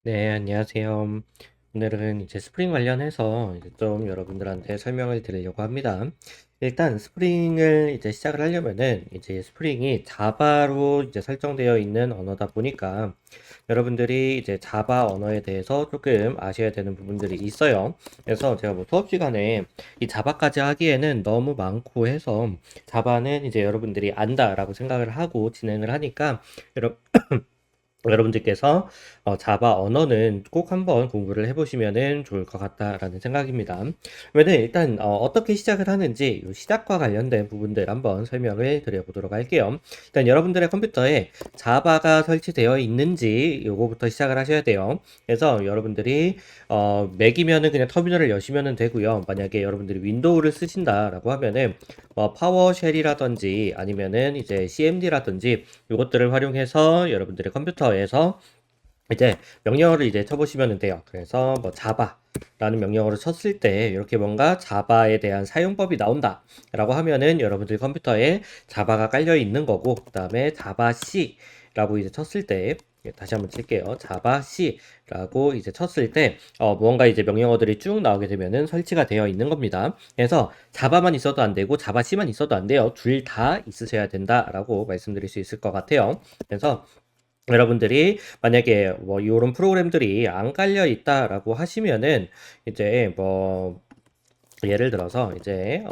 네, 안녕하세요. 오늘은 이제 스프링 관련해서 이제 좀 여러분들한테 설명을 드리려고 합니다. 일단 스프링을 이제 시작을 하려면은 이제 스프링이 자바로 이제 설정되어 있는 언어다 보니까 여러분들이 이제 자바 언어에 대해서 조금 아셔야 되는 부분들이 있어요. 그래서 제가 뭐 수업 시간에 이 자바까지 하기에는 너무 많고 해서 자바는 이제 여러분들이 안다라고 생각을 하고 진행을 하니까 여러분들께서 자바 언어는 꼭 한번 공부를 해보시면 좋을 것 같다라는 생각입니다. 그러면 일단 떻게 시작을 하는지 이 시작과 관련된 부분들 한번 설명을 드려보도록 할게요. 일단 여러분들의 컴퓨터에 자바가 설치되어 있는지 요거부터 시작을 하셔야 돼요. 그래서 여러분들이 맥이면은 그냥 터미널을 여시면 되고요. 만약에 여러분들이 윈도우를 쓰신다라고 하면은 파워쉘이라든지 아니면은 이제 CMD라든지 이것들을 활용해서 여러분들의 컴퓨터에서 이제 명령어를 이제 쳐보시면 돼요. 그래서 뭐 자바라는 명령어를 쳤을 때 이렇게 뭔가 자바에 대한 사용법이 나온다 라고 하면은 여러분들 컴퓨터에 자바가 깔려 있는 거고, 그 다음에 자바 C라고 이제 쳤을 때 다시 한번 칠게요. 자바 C라고 이제 쳤을 때 무언가 이제 명령어들이 쭉 나오게 되면은 설치가 되어 있는 겁니다. 그래서 자바만 있어도 안 되고 자바 C만 있어도 안 돼요. 둘 다 있으셔야 된다라고 말씀드릴 수 있을 것 같아요. 그래서 여러분들이 만약에 뭐 이런 프로그램들이 안 깔려 있다라고 하시면은 이제 뭐 예를 들어서 이제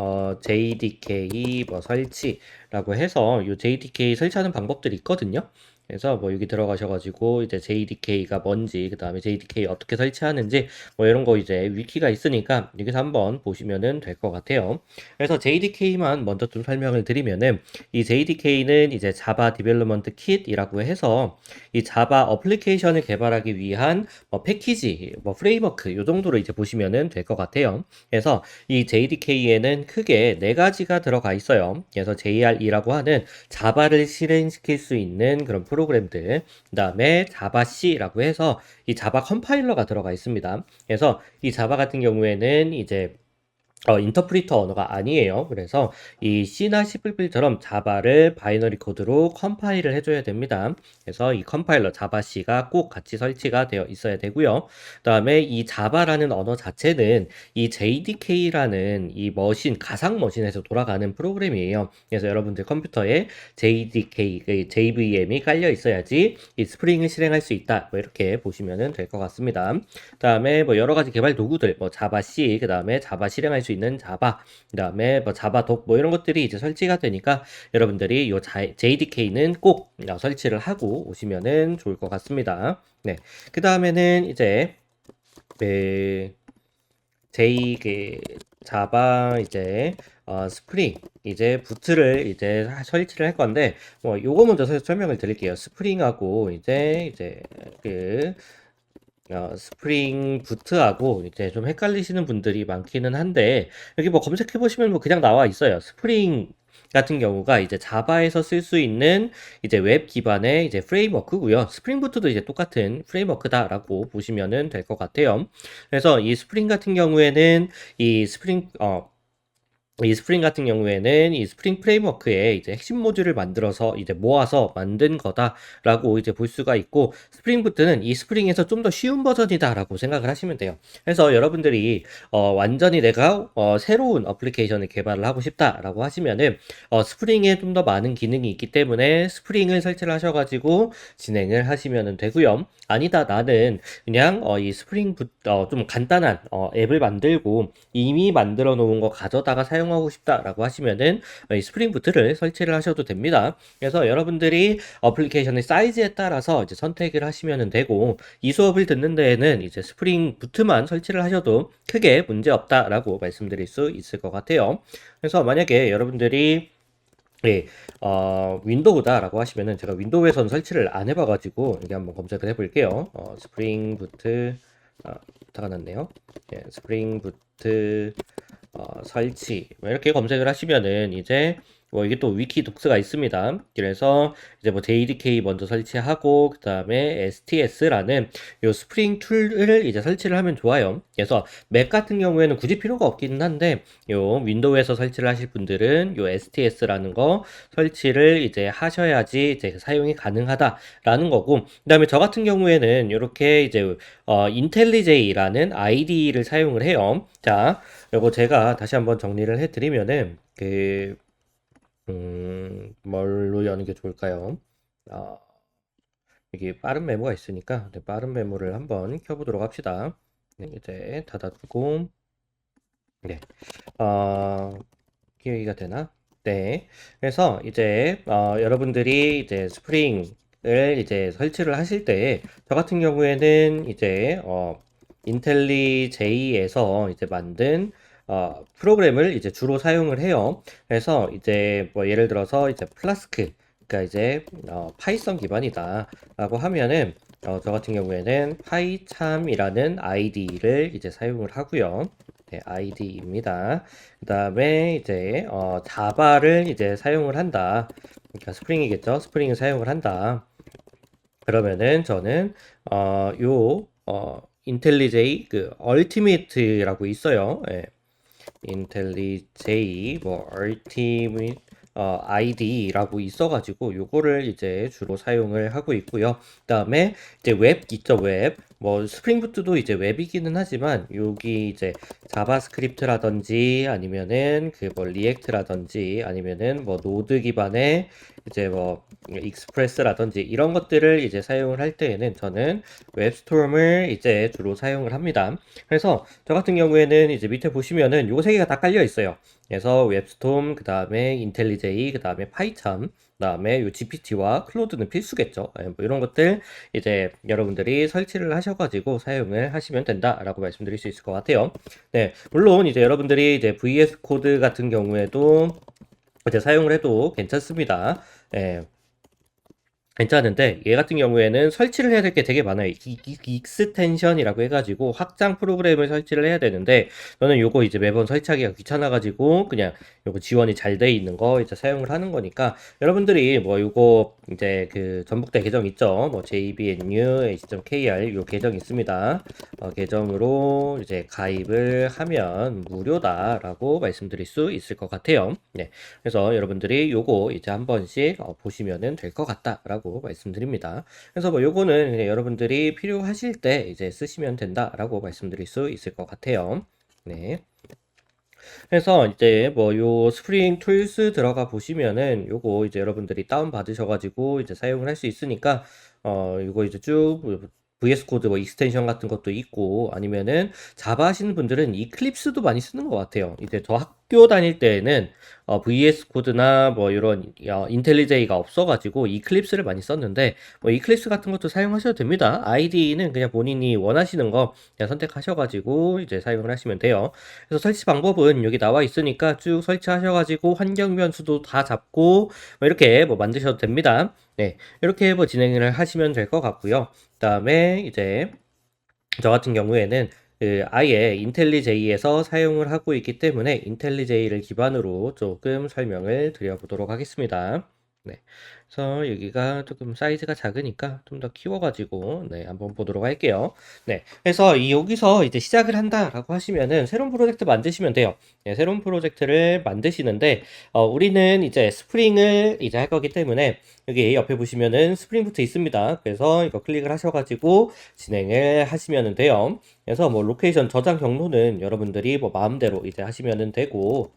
JDK 뭐 설치라고 해서 이 JDK 설치하는 방법들이 있거든요. 그래서 뭐 여기 들어가셔가지고 이제 JDK가 뭔지, 그 다음에 JDK 어떻게 설치하는지 뭐 이런 거 이제 위키가 있으니까 여기서 한번 보시면은 될 것 같아요. 그래서 JDK만 먼저 좀 설명을 드리면은 이 JDK는 이제 자바 디벨롭먼트 킷이라고 해서 이 자바 어플리케이션을 개발하기 위한 뭐 패키지, 뭐 프레임워크 요 정도로 이제 보시면은 될 것 같아요. 그래서 이 JDK에는 크게 네 가지가 들어가 있어요. 그래서 JRE라고 하는 자바를 실행시킬 수 있는 그런 프로그램들, 그 다음에 자바 C라고 해서 이 자바 컴파일러가 들어가 있습니다. 그래서 이 자바 같은 경우에는 이제 인터프리터 언어가 아니에요. 그래서 이 C나 C++처럼 자바를 바이너리 코드로 컴파일을 해줘야 됩니다. 그래서 이 컴파일러 자바 C가 꼭 같이 설치가 되어 있어야 되고요. 그다음에 이 자바라는 언어 자체는 이 JDK라는 이 머신, 가상 머신에서 돌아가는 프로그램이에요. 그래서 여러분들 컴퓨터에 JDK, JVM이 깔려 있어야지 이 스프링을 실행할 수 있다. 뭐 이렇게 보시면 될 것 같습니다. 그다음에 뭐 여러 가지 개발 도구들, 뭐 자바 C, 그다음에 자바 실행할 수 있는 자바, 그다음에 뭐 자바 독, 뭐 이런 것들이 이제 설치가 되니까 여러분들이 요 JDK는 꼭 설치를 하고 오시면은 좋을 것 같습니다. 네. 그다음에는 이제 그 자바 이제 스프링 이제 부트를 이제 설치를 할 건데 뭐 요거 먼저 설명을 드릴게요. 스프링하고 이제 그 스프링 부트하고 이제 좀 헷갈리시는 분들이 많기는 한데 여기 뭐 검색해 보시면 뭐 그냥 나와 있어요. 스프링 같은 경우가 이제 자바에서 쓸 수 있는 이제 웹 기반의 이제 프레임워크고요. 스프링 부트도 이제 똑같은 프레임워크다라고 보시면은 될 것 같아요. 그래서 이 스프링 같은 경우에는 이 스프링 같은 경우에는 이 스프링 프레임워크의 이제 핵심 모듈을 만들어서 이제 모아서 만든 거다라고 이제 볼 수가 있고, 스프링 부트는 이 스프링에서 좀 더 쉬운 버전이다라고 생각을 하시면 돼요. 그래서 여러분들이 완전히 내가 새로운 어플리케이션을 개발을 하고 싶다라고 하시면은 스프링에 좀 더 많은 기능이 있기 때문에 스프링을 설치를 하셔가지고 진행을 하시면 되고요. 아니다, 나는 그냥 이 스프링 좀 간단한 앱을 만들고 이미 만들어 놓은 거 가져다가 사용하고 싶다라고 하시면은 이 스프링 부트를 설치를 하셔도 됩니다. 그래서 여러분들이 어플리케이션의 사이즈에 따라서 이제 선택을 하시면 되고, 이 수업을 듣는 데에는 이제 스프링 부트만 설치를 하셔도 크게 문제 없다라고 말씀드릴 수 있을 것 같아요. 그래서 만약에 여러분들이 예, 윈도우다라고 하시면은 제가 윈도우에서는 설치를 안 해봐가지고 이게 한번 검색을 해볼게요. 스프링 부트 부타가 났네요. 예, 스프링 부트 설치 뭐 이렇게 검색을 하시면은 이제 뭐 이게 또 위키 독스가 있습니다. 그래서 이제 뭐 JDK 먼저 설치하고 그 다음에 STS라는 요 스프링 툴을 이제 설치를 하면 좋아요. 그래서 맥 같은 경우에는 굳이 필요가 없기는 한데 요 윈도우에서 설치를 하실 분들은 요 STS라는 거 설치를 이제 하셔야지 이제 사용이 가능하다라는 거고, 그다음에 저 같은 경우에는 이렇게 이제 인텔리제이라는 ID를 사용을 해요. 자, 요거 제가 다시 한번 정리를 해드리면은 뭘로 여는 게 좋을까요? 어, 여기 빠른 메모가 있으니까 네, 빠른 메모를 한번 켜보도록 합시다. 네, 이제 닫아두고 네, 기회가 되나? 네. 그래서 이제 여러분들이 이제 스프링을 이제 설치를 하실 때 저 같은 경우에는 이제 인텔리제이에서 이제 만든 프로그램을 이제 주로 사용을 해요. 그래서 이제 뭐 예를 들어서 이제 플라스크, 그러니까 이제 파이썬 기반이다라고 하면은 저 같은 경우에는 파이참이라는 아이디를 이제 사용을 하고요. 네, 아이디입니다. 그 다음에 이제 자바를 이제 사용을 한다. 그러니까 스프링이겠죠. 스프링을 사용을 한다. 그러면은 저는 인텔리제이 그 얼티메이트라고 있어요. 예. 인텔리제이 뭐 얼티밋 ID라고 있어가지고 요거를 이제 주로 사용을 하고 있고요. 그다음에 이제 웹 있죠, 웹. 뭐 스프링부트도 이제 웹이기는 하지만 여기 이제 자바스크립트라든지 아니면은 그 뭐 리액트라든지 아니면은 뭐 노드 기반의 이제 뭐 익스프레스라든지 이런 것들을 이제 사용을 할 때에는 저는 웹스톰을 이제 주로 사용을 합니다. 그래서 저 같은 경우에는 이제 밑에 보시면은 요 세 개가 다 깔려 있어요. 그래서 웹스톰, 그 다음에 인텔리제이, 그 다음에 파이참, 그 다음에 요 GPT와 클로드는 필수겠죠. 뭐 이런 것들 이제 여러분들이 설치를 하셔가지고 사용을 하시면 된다라고 말씀드릴 수 있을 것 같아요. 네, 물론 이제 여러분들이 이제 VS 코드 같은 경우에도 이제 사용을 해도 괜찮습니다. 예, 괜찮은데 얘 같은 경우에는 설치를 해야 될 게 되게 많아요. 익스텐션이라고 해가지고 확장 프로그램을 설치를 해야 되는데 저는 요거 이제 매번 설치하기가 귀찮아가지고 그냥 요거 지원이 잘 돼 있는 거 이제 사용을 하는 거니까 여러분들이 뭐 요거 이제 그 전북대 계정 있죠. 뭐 jbnu h.kr 요 계정 있습니다. 계정으로 이제 가입을 하면 무료다라고 말씀드릴 수 있을 것 같아요. 네. 그래서 여러분들이 요거 이제 한 번씩 보시면은 될 것 같다라고 말씀드립니다. 그래서 뭐 요거는 그냥 여러분들이 필요하실 때 이제 쓰시면 된다라고 말씀드릴 수 있을 것 같아요. 네. 그래서 이제 뭐 요 스프링 툴스 들어가 보시면은 요거 이제 여러분들이 다운 받으셔가지고 이제 사용을 할 수 있으니까 요거 이제 쭉 VS 코드 뭐 익스텐션 같은 것도 있고 아니면은 자바 하시는 분들은 이클립스도 많이 쓰는 것 같아요. 이제 저 학교 다닐 때에는 VS 코드나 뭐 이런 인텔리제이가 없어가지고 이클립스를 많이 썼는데 뭐 이클립스 같은 것도 사용하셔도 됩니다. 아이디는 그냥 본인이 원하시는 거 그냥 선택하셔가지고 이제 사용을 하시면 돼요. 그래서 설치 방법은 여기 나와 있으니까 쭉 설치하셔가지고 환경 변수도 다 잡고 뭐 이렇게 뭐 만드셔도 됩니다. 네, 이렇게 뭐 진행을 하시면 될 것 같고요. 그다음에 이제 저 같은 경우에는 그 아예 인텔리제이에서 사용을 하고 있기 때문에 인텔리제이를 기반으로 조금 설명을 드려보도록 하겠습니다. 네. 그래서 여기가 조금 사이즈가 작으니까 좀 더 키워가지고 네, 한번 보도록 할게요. 네. 그래서 여기서 이제 시작을 한다라고 하시면은 새로운 프로젝트 만드시면 돼요. 네, 새로운 프로젝트를 만드시는데 우리는 이제 스프링을 이제 할 거기 때문에 여기 옆에 보시면은 스프링부트 있습니다. 그래서 이거 클릭을 하셔가지고 진행을 하시면 돼요. 그래서 뭐 로케이션 저장 경로는 여러분들이 뭐 마음대로 이제 하시면 되고,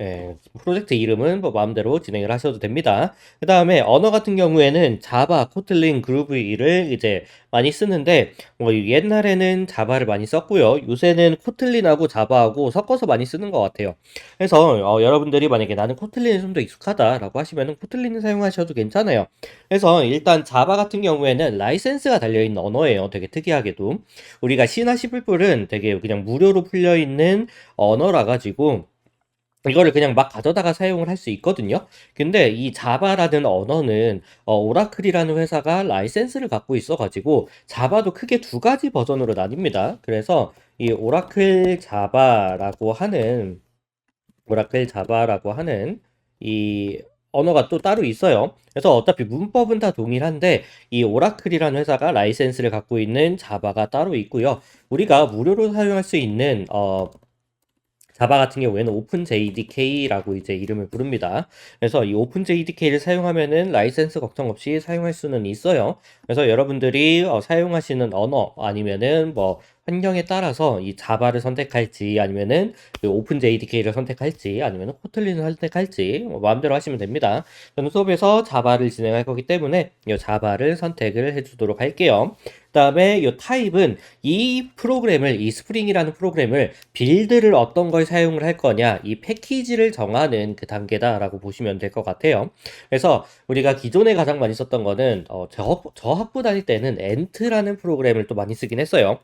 예, 프로젝트 이름은 뭐 마음대로 진행을 하셔도 됩니다. 그 다음에 언어 같은 경우에는 자바, 코틀린, 그루브를 이제 많이 쓰는데 뭐 옛날에는 자바를 많이 썼고요. 요새는 코틀린하고 자바하고 섞어서 많이 쓰는 것 같아요. 그래서 여러분들이 만약에 나는 코틀린이 좀 더 익숙하다라고 하시면은 코틀린을 사용하셔도 괜찮아요. 그래서 일단 자바 같은 경우에는 라이센스가 달려있는 언어예요. 되게 특이하게도 우리가 C나 C++은 되게 그냥 무료로 풀려있는 언어라 가지고 이거를 그냥 막 가져다가 사용을 할 수 있거든요. 근데 이 자바라는 언어는 오라클이라는 회사가 라이센스를 갖고 있어가지고 자바도 크게 두 가지 버전으로 나뉩니다. 그래서 이 오라클 자바라고 하는 오라클 자바라고 하는 이 언어가 또 따로 있어요. 그래서 어차피 문법은 다 동일한데 이 오라클이라는 회사가 라이센스를 갖고 있는 자바가 따로 있고요. 우리가 무료로 사용할 수 있는 자바 같은 경우에는 오픈JDK라고 이제 이름을 부릅니다. 그래서 이 오픈JDK를 사용하면은 라이센스 걱정 없이 사용할 수는 있어요. 그래서 여러분들이 사용하시는 언어 아니면은 뭐 환경에 따라서 이 자바를 선택할지 아니면은 그 오픈JDK를 선택할지 아니면은 코틀린을 선택할지 뭐 마음대로 하시면 됩니다. 저는 수업에서 자바를 진행할 거기 때문에 이 자바를 선택을 해주도록 할게요. 그다음에 이 타입은 이 프로그램을 이 스프링이라는 프로그램을 빌드를 어떤 걸 사용을 할 거냐 이 패키지를 정하는 그 단계다라고 보시면 될 것 같아요. 그래서 우리가 기존에 가장 많이 썼던 거는 저 학부 다닐 때는 엔트라는 프로그램을 또 많이 쓰긴 했어요.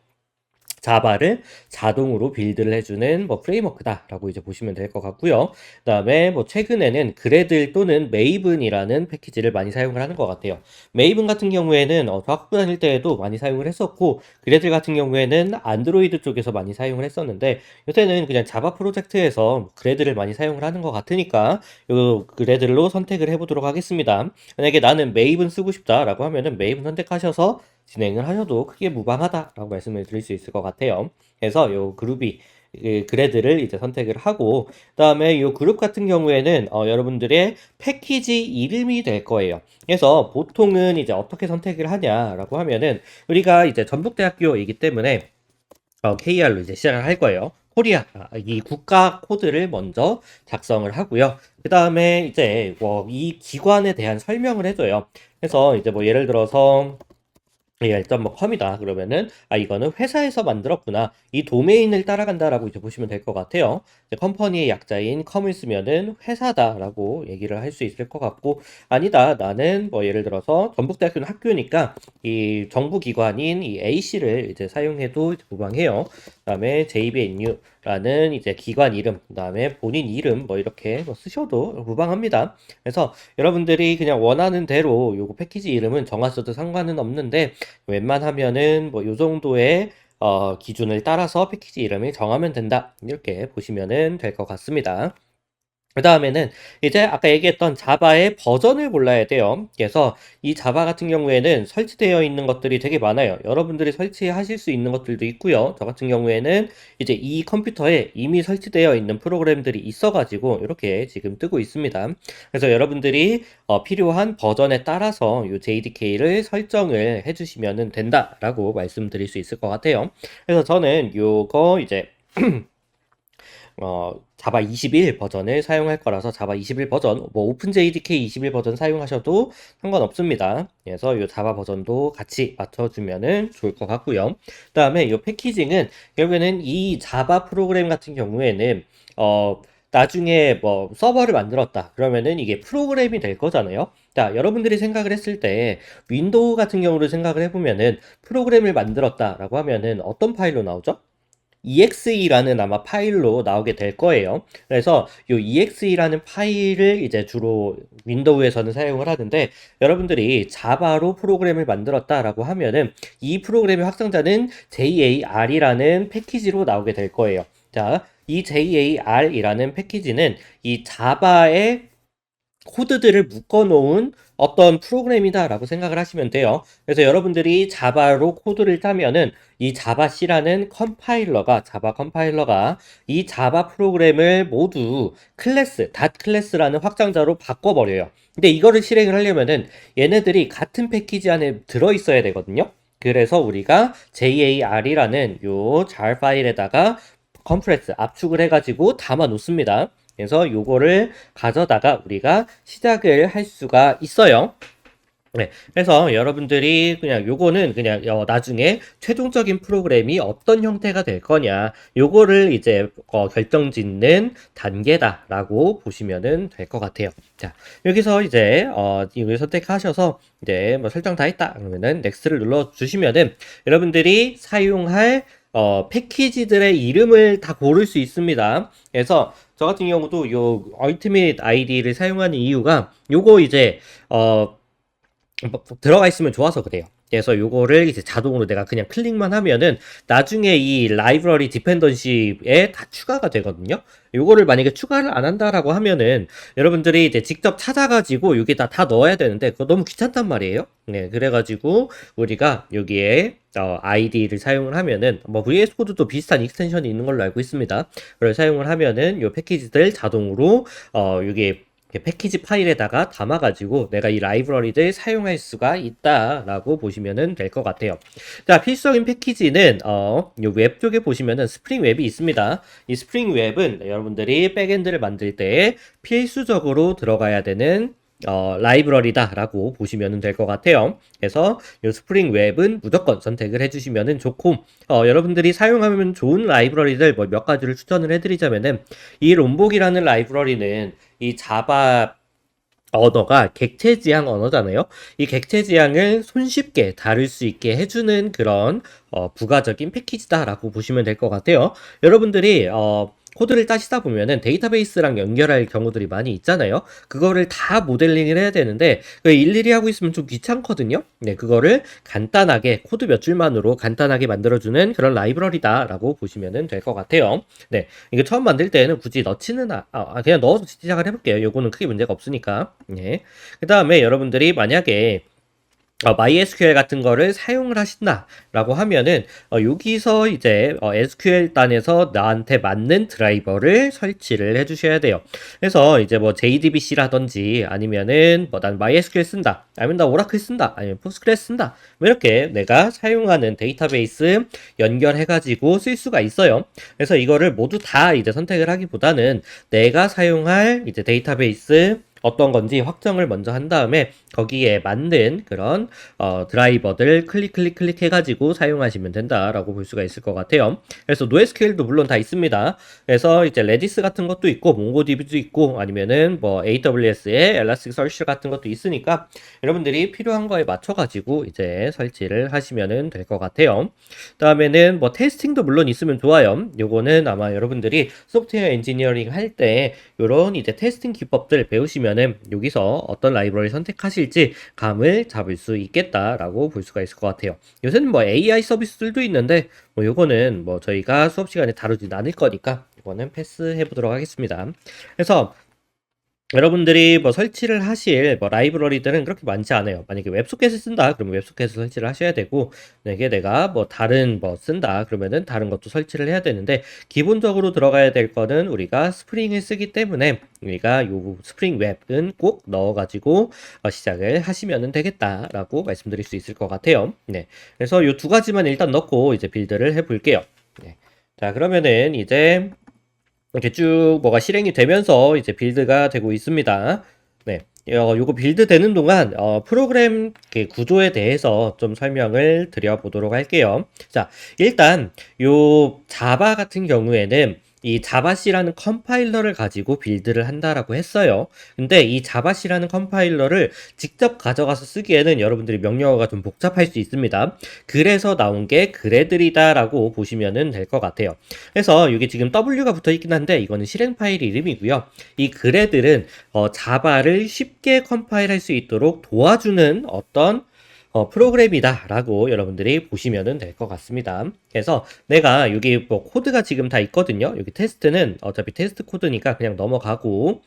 자바를 자동으로 빌드를 해주는 뭐 프레임워크다라고 이제 보시면 될 것 같고요. 그다음에 뭐 최근에는 그래들 또는 메이븐이라는 패키지를 많이 사용을 하는 것 같아요. 메이븐 같은 경우에는 저 학부 다닐 때에도 많이 사용을 했었고 그래들 같은 경우에는 안드로이드 쪽에서 많이 사용을 했었는데 요새는 그냥 자바 프로젝트에서 그래들을 많이 사용을 하는 것 같으니까 요 그래들로 선택을 해보도록 하겠습니다. 만약에 나는 메이븐 쓰고 싶다라고 하면은 메이븐 선택하셔서 진행을 하셔도 크게 무방하다라고 말씀을 드릴 수 있을 것 같아요. 그래서 요 그룹이 그래드를 이제 선택을 하고 그다음에 요 그룹 같은 경우에는 여러분들의 패키지 이름이 될 거예요. 그래서 보통은 이제 어떻게 선택을 하냐라고 하면은 우리가 이제 전북대학교이기 때문에 KR로 이제 시작을 할 거예요. 코리아 이 국가 코드를 먼저 작성을 하고요. 그 다음에 이제 뭐 이 기관에 대한 설명을 해줘요. 그래서 이제 뭐 예를 들어서 일단 뭐 컴이다 그러면은 이거는 회사에서 만들었구나 이 도메인을 따라간다라고 이제 보시면 될 것 같아요. 이제 컴퍼니의 약자인 컴을 쓰면은 회사다라고 얘기를 할 수 있을 것 같고 아니다 나는 뭐 예를 들어서 전북대학교는 학교니까 이 정부기관인 이 AC를 이제 사용해도 무방해요. 그다음에 JBNU라는 이제 기관 이름 그다음에 본인 이름 뭐 이렇게 뭐 쓰셔도 무방합니다. 그래서 여러분들이 그냥 원하는 대로 요거 패키지 이름은 정하셔도 상관은 없는데 웬만하면은 뭐 요 정도의 기준을 따라서 패키지 이름을 정하면 된다. 이렇게 보시면은 될 것 같습니다. 그 다음에는 이제 아까 얘기했던 자바의 버전을 골라야 돼요. 그래서 이 자바 같은 경우에는 설치되어 있는 것들이 되게 많아요. 여러분들이 설치하실 수 있는 것들도 있고요. 저 같은 경우에는 이제 이 컴퓨터에 이미 설치되어 있는 프로그램들이 있어가지고 이렇게 지금 뜨고 있습니다. 그래서 여러분들이 필요한 버전에 따라서 이 JDK를 설정을 해주시면 된다라고 말씀드릴 수 있을 것 같아요. 그래서 저는 요거 이제 자바 21 버전을 사용할 거라서 자바 21 버전, 뭐 오픈JDK 21 버전 사용하셔도 상관없습니다. 그래서 이 자바 버전도 같이 맞춰주면은 좋을 것 같고요. 그 다음에 이 패키징은 결국에는 이 자바 프로그램 같은 경우에는 나중에 뭐 서버를 만들었다 그러면은 이게 프로그램이 될 거잖아요. 자, 여러분들이 생각을 했을 때 윈도우 같은 경우를 생각을 해보면은 프로그램을 만들었다라고 하면은 어떤 파일로 나오죠? exe라는 아마 파일로 나오게 될 거예요. 그래서 이 exe라는 파일을 이제 주로 윈도우에서는 사용을 하는데 여러분들이 자바로 프로그램을 만들었다라고 하면은 이 프로그램의 확장자는 JAR이라는 패키지로 나오게 될 거예요. 자, 이 JAR이라는 패키지는 이 자바의 코드들을 묶어놓은 어떤 프로그램이다라고 생각을 하시면 돼요. 그래서 여러분들이 자바로 코드를 짜면은 이 자바C라는 자바 컴파일러가 이 자바 프로그램을 모두 클래스, 닷 클래스라는 확장자로 바꿔버려요. 근데 이거를 실행을 하려면은 얘네들이 같은 패키지 안에 들어있어야 되거든요. 그래서 우리가 JAR이라는 요 jar 파일에다가 컴프레스, 압축을 해가지고 담아 놓습니다. 그래서 요거를 가져다가 우리가 시작을 할 수가 있어요. 네, 그래서 여러분들이 그냥 요거는 그냥 나중에 최종적인 프로그램이 어떤 형태가 될 거냐 요거를 이제 결정짓는 단계다라고 보시면은 될 것 같아요. 자, 여기서 이제 이걸 선택하셔서 이제 뭐 설정 다 했다 그러면은 넥스트를 눌러 주시면은 여러분들이 사용할 패키지들의 이름을 다 고를 수 있습니다. 그래서 저 같은 경우도 요 얼티밋 아이디를 사용하는 이유가 요거 이제 들어가 있으면 좋아서 그래요. 그래서 요거를 이제 자동으로 내가 그냥 클릭만 하면은 나중에 이 라이브러리 디펜던시에 다 추가가 되거든요. 요거를 만약에 추가를 안 한다라고 하면은 여러분들이 이제 직접 찾아가지고 여기다 다 넣어야 되는데 그거 너무 귀찮단 말이에요. 네, 그래가지고 우리가 여기에 아이디를 사용을 하면은 뭐 VS 코드도 비슷한 익스텐션이 있는 걸로 알고 있습니다. 그걸 사용을 하면은 요 패키지들 자동으로 여기 패키지 파일에다가 담아가지고 내가 이 라이브러리를 사용할 수가 있다라고 보시면 될 것 같아요. 자, 필수적인 패키지는 요웹 쪽에 보시면은 스프링 웹이 있습니다. 이 스프링 웹은 여러분들이 백엔드를 만들 때 필수적으로 들어가야 되는 라이브러리다라고 보시면 될 것 같아요. 그래서 이 스프링 웹은 무조건 선택을 해주시면 좋고, 여러분들이 사용하면 좋은 라이브러리들 뭐 몇 가지를 추천을 해드리자면은 이 롬복이라는 라이브러리는 이 자바 언어가 객체 지향 언어잖아요. 이 객체 지향을 손쉽게 다룰 수 있게 해주는 그런 부가적인 패키지다라고 보시면 될 것 같아요. 여러분들이 코드를 따시다 보면은 데이터베이스랑 연결할 경우들이 많이 있잖아요. 그거를 다 모델링을 해야 되는데 일일이 하고 있으면 좀 귀찮거든요. 네, 그거를 간단하게 코드 몇 줄만으로 간단하게 만들어주는 그런 라이브러리다라고 보시면 될 것 같아요. 네, 이거 처음 만들 때는 굳이 넣지는 그냥 넣어서 시작을 해볼게요. 요거는 크게 문제가 없으니까. 네, 그 다음에 여러분들이 만약에 MySQL 같은 거를 사용을 하신다라고 하면은 여기서 이제 SQL 단에서 나한테 맞는 드라이버를 설치를 해주셔야 돼요. 그래서 이제 뭐 JDBC라든지 아니면은 뭐 난 MySQL 쓴다, 아니면 나 오라클 쓴다, 아니면 포스트그레스 쓴다, 뭐 이렇게 내가 사용하는 데이터베이스 연결해가지고 쓸 수가 있어요. 그래서 이거를 모두 다 이제 선택을 하기보다는 내가 사용할 이제 데이터베이스 어떤 건지 확정을 먼저 한 다음에 거기에 맞는 그런 드라이버들 클릭 해가지고 사용하시면 된다라고 볼 수가 있을 것 같아요. 그래서 NoSQL도 물론 다 있습니다. 그래서 이제 레디스 같은 것도 있고 몽고DB도 있고 아니면은 뭐 AWS의 엘라스틱서치 같은 것도 있으니까 여러분들이 필요한 거에 맞춰가지고 이제 설치를 하시면 될 것 같아요. 다음에는 뭐 테스팅도 물론 있으면 좋아요. 요거는 아마 여러분들이 소프트웨어 엔지니어링 할 때 요런 이제 테스팅 기법들 배우시면은 여기서 어떤 라이브러리 선택하실지 감을 잡을 수 있겠다라고 볼 수가 있을 것 같아요. 요새는 뭐 AI 서비스들도 있는데 뭐 요거는 뭐 저희가 수업 시간에 다루진 않을 거니까 이거는 패스해 보도록 하겠습니다. 그래서 여러분들이 뭐 설치를 하실 뭐 라이브러리들은 그렇게 많지 않아요. 만약에 웹소켓을 쓴다 그러면 웹소켓을 설치를 하셔야 되고, 만약에 내가 뭐 다른 뭐 쓴다 그러면은 다른 것도 설치를 해야 되는데, 기본적으로 들어가야 될 거는 우리가 스프링을 쓰기 때문에 우리가 요 스프링 웹은 꼭 넣어가지고 시작을 하시면 되겠다라고 말씀드릴 수 있을 것 같아요. 네, 그래서 요 두 가지만 일단 넣고 이제 빌드를 해볼게요. 네. 자, 그러면은 이제 이렇게 쭉 뭐가 실행이 되면서 이제 빌드가 되고 있습니다. 네. 요거 빌드 되는 동안 프로그램 구조에 대해서 좀 설명을 드려보도록 할게요. 자, 일단 요 자바 같은 경우에는 이 자바C라는 컴파일러를 가지고 빌드를 한다라고 했어요. 근데 이 자바C라는 컴파일러를 직접 가져가서 쓰기에는 여러분들이 명령어가 좀 복잡할 수 있습니다. 그래서 나온 게 그래들이다라고 보시면 될 것 같아요. 그래서 이게 지금 W가 붙어 있긴 한데 이거는 실행 파일 이름이고요. 이 그래들은 자바를 쉽게 컴파일할 수 있도록 도와주는 어떤 프로그램이다 라고 여러분들이 보시면 될 것 같습니다. 그래서 내가 여기 뭐 코드가 지금 다 있거든요. 여기 테스트는 어차피 테스트 코드니까 그냥 넘어가고,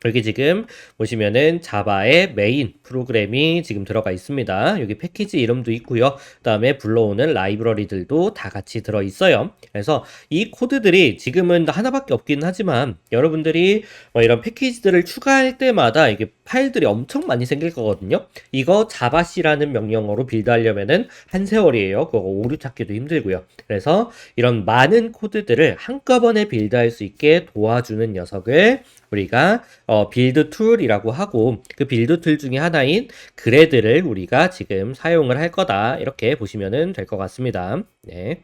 여기 지금 보시면은 자바의 메인 프로그램이 지금 들어가 있습니다. 여기 패키지 이름도 있고요. 그 다음에 불러오는 라이브러리들도 다 같이 들어 있어요. 그래서 이 코드들이 지금은 하나밖에 없긴 하지만 여러분들이 뭐 이런 패키지들을 추가할 때마다 이게 파일들이 엄청 많이 생길 거거든요. 이거 자바C라는 명령어로 빌드하려면은 한 세월이에요. 그거 오류 찾기도 힘들고요. 그래서 이런 많은 코드들을 한꺼번에 빌드할 수 있게 도와주는 녀석을 우리가 빌드 툴이라고 하고, 그 빌드 툴 중에 하나인 그래드를 우리가 지금 사용을 할 거다, 이렇게 보시면 될 것 같습니다. 네.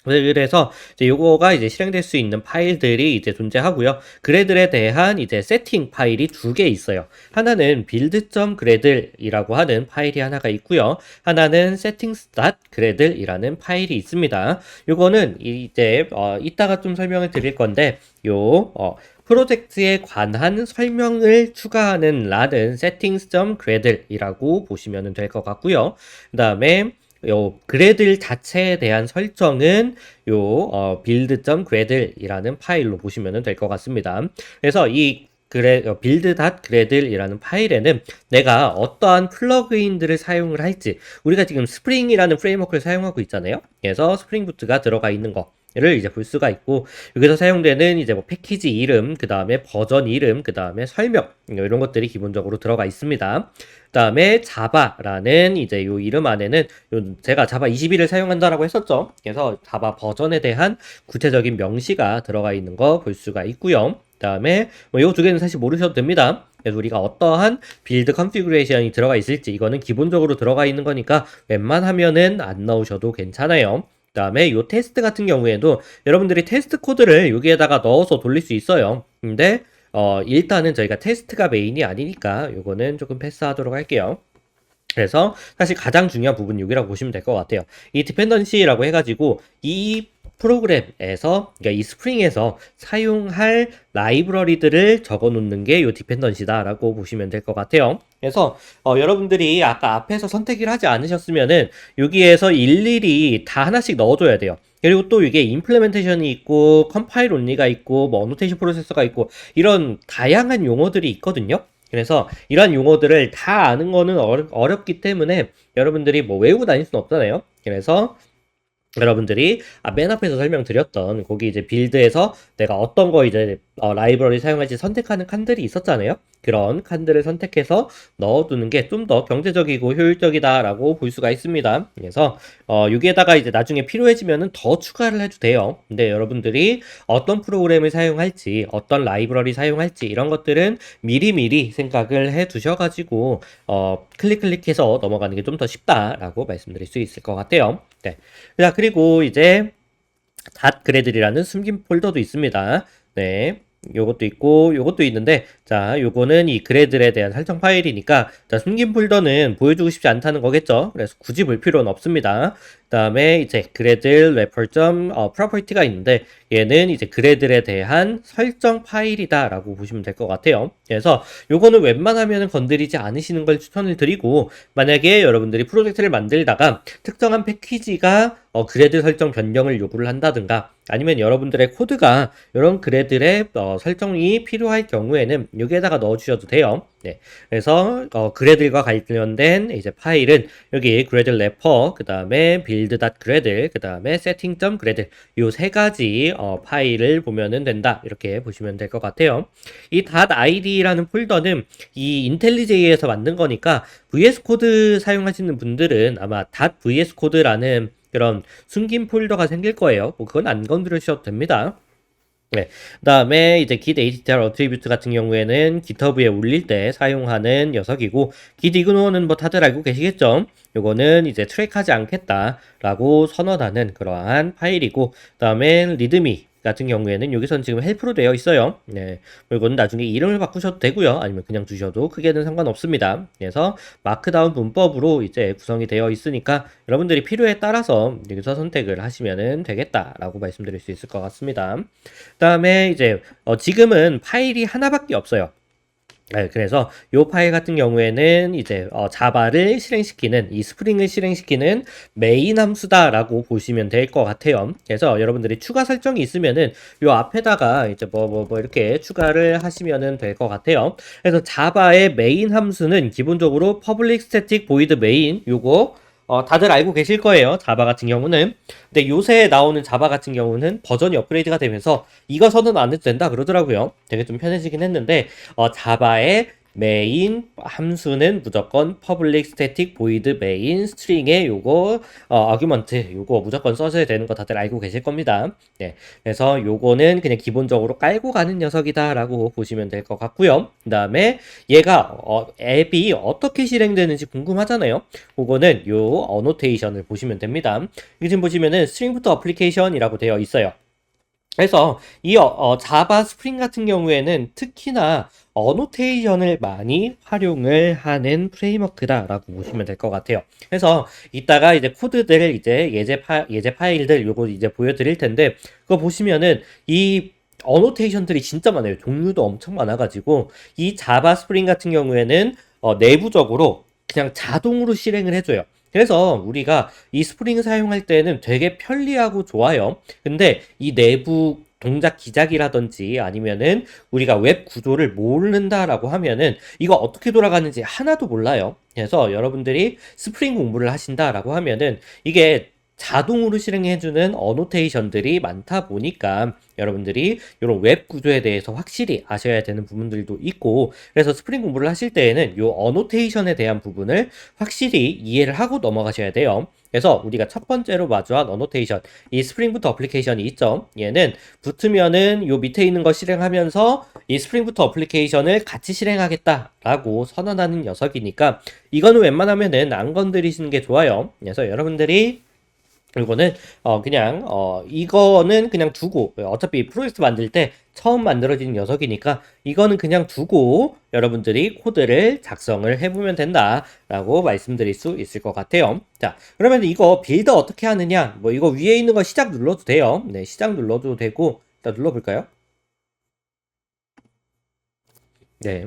그래서 이제 요거가 이제 실행될 수 있는 파일들이 이제 존재하고요. 그래들에 대한 이제 세팅 파일이 두 개 있어요. 하나는 build.gradle이라고 하는 파일이 하나가 있고요. 하나는 settings.gradle이라는 파일이 있습니다. 요거는 이제 이따가 좀 설명을 드릴 건데, 프로젝트에 관한 설명을 추가하는 란은 settings.gradle이라고 보시면 될 것 같고요. 그 다음에 요 그래들 자체에 대한 설정은 요 build.gradle이라는 파일로 보시면 될 것 같습니다. 그래서 이 build.gradle이라는 파일에는 내가 어떠한 플러그인들을 사용을 할지, 우리가 지금 스프링이라는 프레임워크를 사용하고 있잖아요. 그래서 스프링 부트가 들어가 있는 거를 이제 볼 수가 있고, 여기서 사용되는 이제 뭐 패키지 이름, 그 다음에 버전 이름, 그 다음에 설명, 이런 것들이 기본적으로 들어가 있습니다. 그 다음에 자바라는 이제 요 이름 안에는 제가 자바 21을 사용한다라고 했었죠. 그래서 자바 버전에 대한 구체적인 명시가 들어가 있는 거 볼 수가 있고요. 그 다음에 요 두 개는 사실 모르셔도 됩니다. 그래서 우리가 어떠한 빌드 컨피그레이션이 들어가 있을지 이거는 기본적으로 들어가 있는 거니까 웬만하면은 안 넣으셔도 괜찮아요. 그 다음에 요 테스트 같은 경우에도 여러분들이 테스트 코드를 여기에다가 넣어서 돌릴 수 있어요. 근데 일단은 저희가 테스트가 메인이 아니니까 요거는 조금 패스하도록 할게요. 그래서 사실 가장 중요한 부분이 여기라고 보시면 될 것 같아요. 이 디펜던시라고 해가지고 이 프로그램에서, 그러니까 이 스프링에서 사용할 라이브러리들을 적어 놓는 게 이 디펜던시다라고 보시면 될 것 같아요. 그래서 여러분들이 아까 앞에서 선택을 하지 않으셨으면은 여기에서 일일이 다 하나씩 넣어줘야 돼요. 그리고 또 이게 임플레멘테이션이 있고 컴파일 온리가 있고 뭐 어노테이션 프로세서가 있고 이런 다양한 용어들이 있거든요. 그래서 이런 용어들을 다 아는 거는 어렵기 때문에 여러분들이 뭐 외우고 다닐 수는 없잖아요. 그래서 여러분들이 맨 앞에서 설명드렸던 거기 이제 빌드에서 내가 어떤 거 이제 라이브러리 사용할지 선택하는 칸들이 있었잖아요. 그런 칸들을 선택해서 넣어두는 게 좀 더 경제적이고 효율적이다라고 볼 수가 있습니다. 그래서 여기에다가 이제 나중에 필요해지면은 더 추가를 해도 돼요. 근데 여러분들이 어떤 프로그램을 사용할지, 어떤 라이브러리 사용할지 이런 것들은 미리미리 생각을 해 두셔가지고 클릭해서 넘어가는 게 좀 더 쉽다라고 말씀드릴 수 있을 것 같아요. 네. 자, 그리고 이제 닷그래들이라는 숨긴 폴더도 있습니다. 네. 요것도 있고 요것도 있는데, 자, 요거는 이 그래들에 대한 설정 파일이니까, 자, 숨긴 폴더는 보여주고 싶지 않다는 거겠죠. 그래서 굳이 볼 필요는 없습니다. 그 다음에 이제 그래들 레퍼점 프로퍼티가 있는데, 얘는 이제 그래들에 대한 설정 파일이다라고 보시면 될 것 같아요. 그래서 요거는 웬만하면 건드리지 않으시는 걸 추천을 드리고, 만약에 여러분들이 프로젝트를 만들다가 특정한 패키지가 그래드 설정 변경을 요구를 한다든가, 아니면 여러분들의 코드가 이런 그래들의 설정이 필요할 경우에는 여기에다가 넣어주셔도 돼요. 네. 그래서 그래들과 관련된 이제 파일은 여기 그래들 래퍼, 그 다음에 build.gradle, 그 다음에 setting.gradle 요 세 가지 파일을 보면은 된다, 이렇게 보시면 될 것 같아요. 이 .id라는 폴더는 이 인텔리제이에서 만든 거니까 VS 코드 사용하시는 분들은 아마 .vs 코드라는 그런 숨긴 폴더가 생길 거예요. 뭐 그건 안 건드리셔도 됩니다. 네. 그 다음에 이제 git attr attribute 같은 경우에는 GitHub에 올릴 때 사용하는 녀석이고, git ignnore는 뭐 다들 알고 계시겠죠? 요거는 이제 트랙하지 않겠다라고 선언하는 그러한 파일이고, 그 다음에 readme 같은 경우에는 여기선 지금 헬프로 되어 있어요. 네. 이거는 나중에 이름을 바꾸셔도 되고요. 아니면 그냥 두셔도 크게는 상관없습니다. 그래서 마크다운 문법으로 이제 구성이 되어 있으니까 여러분들이 필요에 따라서 여기서 선택을 하시면 되겠다라고 말씀드릴 수 있을 것 같습니다. 그 다음에 이제 지금은 파일이 하나밖에 없어요. 네, 그래서 이 파일 같은 경우에는 이제 자바를 실행시키는, 이 스프링을 실행시키는 메인 함수다라고 보시면 될 것 같아요. 그래서 여러분들이 추가 설정이 있으면은 이 앞에다가 이제 뭐 이렇게 추가를 하시면 될 것 같아요. 그래서 자바의 메인 함수는 기본적으로 public static void main, 요거 다들 알고 계실 거예요. 자바 같은 경우는. 근데 요새 나오는 자바 같은 경우는 버전이 업그레이드가 되면서 이거 선언 안 해도 된다 그러더라고요. 되게 좀 편해지긴 했는데, 자바의 메인 함수는 무조건 public static void main string에 요거 아규먼트 요거 무조건 써줘야 되는 거 다들 알고 계실 겁니다. 네. 그래서 요거는 그냥 기본적으로 깔고 가는 녀석이다라고 보시면 될 것 같고요. 그 다음에 얘가 앱이 어떻게 실행되는지 궁금하잖아요. 그거는 요 어노테이션을 보시면 됩니다. 여기 지금 보시면은 스트링부터 어플리케이션이라고 되어 있어요. 그래서 이 자바 스프링 같은 경우에는 특히나 어노테이션을 많이 활용을 하는 프레임워크다라고 보시면 될 것 같아요. 그래서 이따가 이제 코드들을 이제 예제 파일들 요거 이제 보여드릴 텐데, 그거 보시면은 이 어노테이션들이 진짜 많아요. 종류도 엄청 많아가지고 이 자바 스프링 같은 경우에는 내부적으로 그냥 자동으로 실행을 해줘요. 그래서 우리가 이 스프링을 사용할 때는 되게 편리하고 좋아요. 근데 이 내부 동작 기작이라든지 아니면은 우리가 웹 구조를 모른다라고 하면은 이거 어떻게 돌아가는지 하나도 몰라요. 그래서 여러분들이 스프링 공부를 하신다라고 하면은 이게 자동으로 실행해주는 어노테이션들이 많다 보니까 여러분들이 이런 웹 구조에 대해서 확실히 아셔야 되는 부분들도 있고, 그래서 스프링 공부를 하실 때에는 이 어노테이션에 대한 부분을 확실히 이해를 하고 넘어가셔야 돼요. 그래서 우리가 첫 번째로 마주한 어노테이션, 이 스프링부트 어플리케이션이 있죠. 얘는 붙으면은 요 밑에 있는 거 실행하면서 이 스프링부트 어플리케이션을 같이 실행하겠다라고 선언하는 녀석이니까 이거는 웬만하면은 안 건드리시는 게 좋아요. 그래서 여러분들이 이거는 그냥 이거는 그냥 두고, 어차피 프로젝트 만들 때 처음 만들어진 녀석이니까 이거는 그냥 두고 여러분들이 코드를 작성을 해보면 된다라고 말씀드릴 수 있을 것 같아요. 자, 그러면 이거 빌드 어떻게 하느냐? 뭐 이거 위에 있는 거 시작 눌러도 돼요. 네, 시작 눌러도 되고, 일단 눌러볼까요? 네,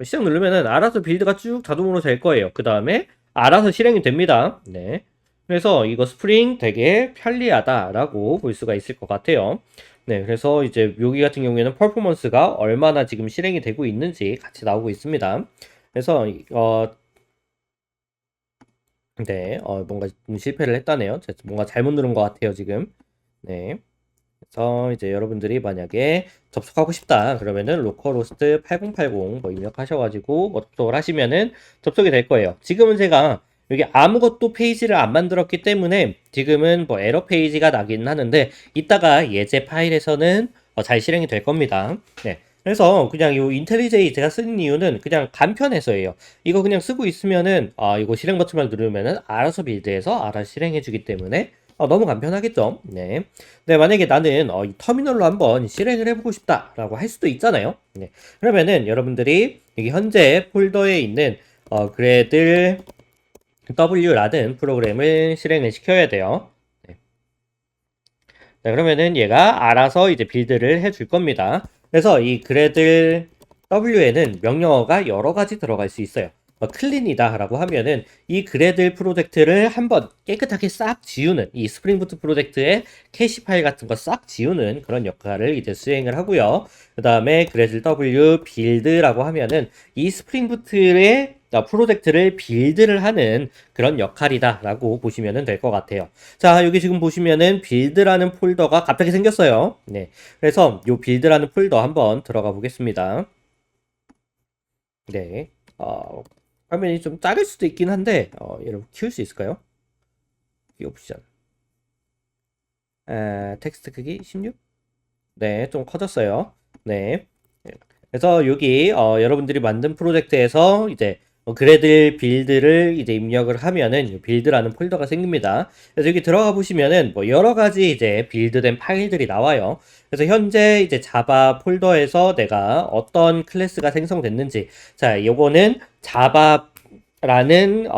시작 누르면은 알아서 빌드가 쭉 자동으로 될 거예요. 그 다음에 알아서 실행이 됩니다. 네. 그래서 이거 스프링 되게 편리하다라고 볼 수가 있을 것 같아요. 네, 그래서 이제 여기 같은 경우에는 퍼포먼스가 얼마나 지금 실행이 되고 있는지 같이 나오고 있습니다. 그래서 네, 뭔가 좀 실패를 했다네요. 뭔가 잘못 누른 것 같아요, 지금. 네. 그래서 이제 여러분들이 만약에 접속하고 싶다 그러면은 로컬호스트 8080 뭐 입력하셔가지고 뭐 접속을 하시면은 접속이 될 거예요. 지금은 제가 여기 아무것도 페이지를 안 만들었기 때문에 지금은 뭐 에러 페이지가 나긴 하는데 이따가 예제 파일에서는 잘 실행이 될 겁니다. 네. 그래서 그냥 요 인텔리제이 제가 쓰는 이유는 그냥 간편해서예요. 이거 그냥 쓰고 있으면은 이거 실행 버튼만 누르면은 알아서 빌드해서 알아서 실행해 주기 때문에 너무 간편하겠죠? 네. 네, 만약에 나는 이 터미널로 한번 실행을 해보고 싶다라고 할 수도 있잖아요. 네. 그러면은 여러분들이 여기 현재 폴더에 있는 그래들 W라는 프로그램을 실행을 시켜야 돼요. 네. 네, 그러면은 얘가 알아서 이제 빌드를 해줄 겁니다. 그래서 이 그래들 W에는 명령어가 여러 가지 들어갈 수 있어요. 클린이다 라고 하면은 이 그래들 프로젝트를 한번 깨끗하게 싹 지우는, 이 스프링부트 프로젝트의 캐시 파일 같은 거 싹 지우는 그런 역할을 이제 수행을 하고요. 그 다음에 그래들 W 빌드라고 하면은 이 스프링부트의 프로젝트를 빌드를 하는 그런 역할이다 라고 보시면 될 것 같아요. 자, 여기 지금 보시면은 빌드라는 폴더가 갑자기 생겼어요. 네. 그래서 이 빌드라는 폴더 한번 들어가 보겠습니다. 네. 화면이 좀 작을 수도 있긴 한데, 여러분 키울 수 있을까요? 이 옵션. 텍스트 크기 16? 네, 좀 커졌어요. 네. 그래서 여기 여러분들이 만든 프로젝트에서 이제 그래들 빌드를 이제 입력을 하면은 빌드라는 폴더가 생깁니다. 그래서 여기 들어가 보시면은 뭐 여러 가지 이제 빌드된 파일들이 나와요. 그래서 현재 이제 자바 폴더에서 내가 어떤 클래스가 생성됐는지, 자, 요거는 자바라는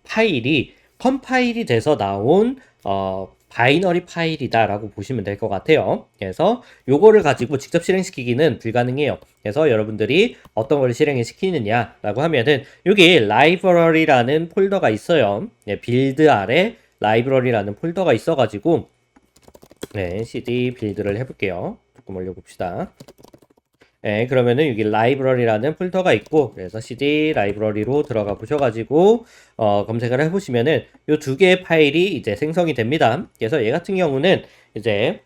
파일이 컴파일이 돼서 나온 바이너리 파일이다라고 보시면 될 것 같아요. 그래서 요거를 가지고 직접 실행시키기는 불가능해요. 그래서 여러분들이 어떤 걸 실행을 시키느냐라고 하면은 여기 라이브러리라는 폴더가 있어요. 네, 빌드 아래 라이브러리라는 폴더가 있어가지고 네, cd 빌드를 해볼게요. 조금 올려봅시다. 네, 그러면은 여기 라이브러리라는 폴더가 있고, 그래서 cd 라이브러리로 들어가 보셔가지고 검색을 해보시면은 이 두 개의 파일이 이제 생성이 됩니다. 그래서 얘 같은 경우는 이제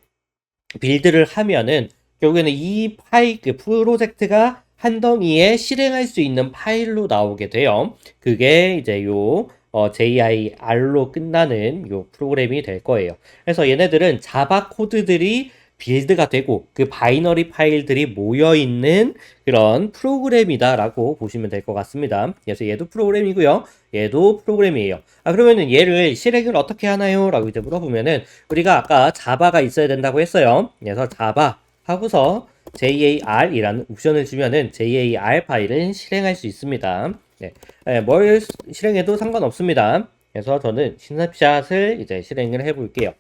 빌드를 하면은 결국에는 이 파일 그 프로젝트가 한 덩이에 실행할 수 있는 파일로 나오게 돼요. 그게 이제 요 JIR로 끝나는 요 프로그램이 될 거예요. 그래서 얘네들은 자바 코드들이 빌드가 되고 그 바이너리 파일들이 모여 있는 그런 프로그램이다라고 보시면 될 것 같습니다. 그래서 얘도 프로그램이고요. 얘도 프로그램이에요. 그러면은 얘를 실행을 어떻게 하나요? 라고 이제 물어보면은 우리가 아까 자바가 있어야 된다고 했어요. 그래서 자바 하고서 JAR이라는 옵션을 주면은 JAR 파일을 실행할 수 있습니다. 네. 뭘 실행해도 상관없습니다. 그래서 저는 스냅샷을 이제 실행을 해 볼게요.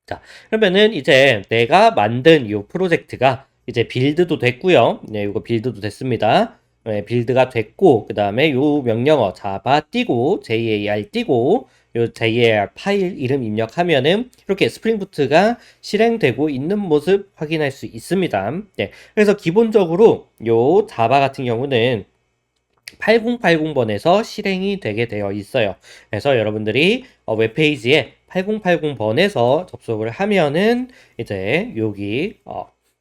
자, 그러면은 이제 내가 만든 이 프로젝트가 이제 빌드도 됐고요. 네, 이거 빌드도 됐습니다. 네, 빌드가 됐고, 그 다음에 요 명령어 자바 띄고, jar 띄고, 요 jar 파일 이름 입력하면은 이렇게 스프링부트가 실행되고 있는 모습 확인할 수 있습니다. 네, 그래서 기본적으로 요 자바 같은 경우는 8080번에서 실행이 되게 되어 있어요. 그래서 여러분들이 웹페이지에 8080번에서 접속을 하면은 이제 여기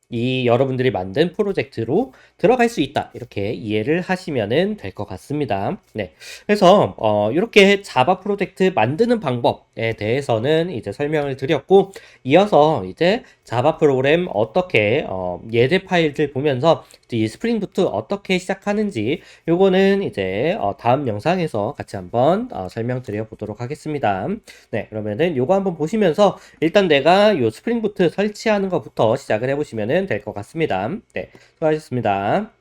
이 여러분들이 만든 프로젝트로 들어갈 수 있다. 이렇게 이해를 하시면은 될 것 같습니다. 네. 그래서 이렇게 자바 프로젝트 만드는 방법에 대해서는 이제 설명을 드렸고, 이어서 이제 자바 프로그램 어떻게 예제 파일들 보면서 이 스프링 부트 어떻게 시작하는지 요거는 이제 다음 영상에서 같이 한번 설명드려 보도록 하겠습니다. 네, 그러면은 요거 한번 보시면서 일단 내가 요 스프링 부트 설치하는 것부터 시작을 해보시면 될 것 같습니다. 네, 수고하셨습니다.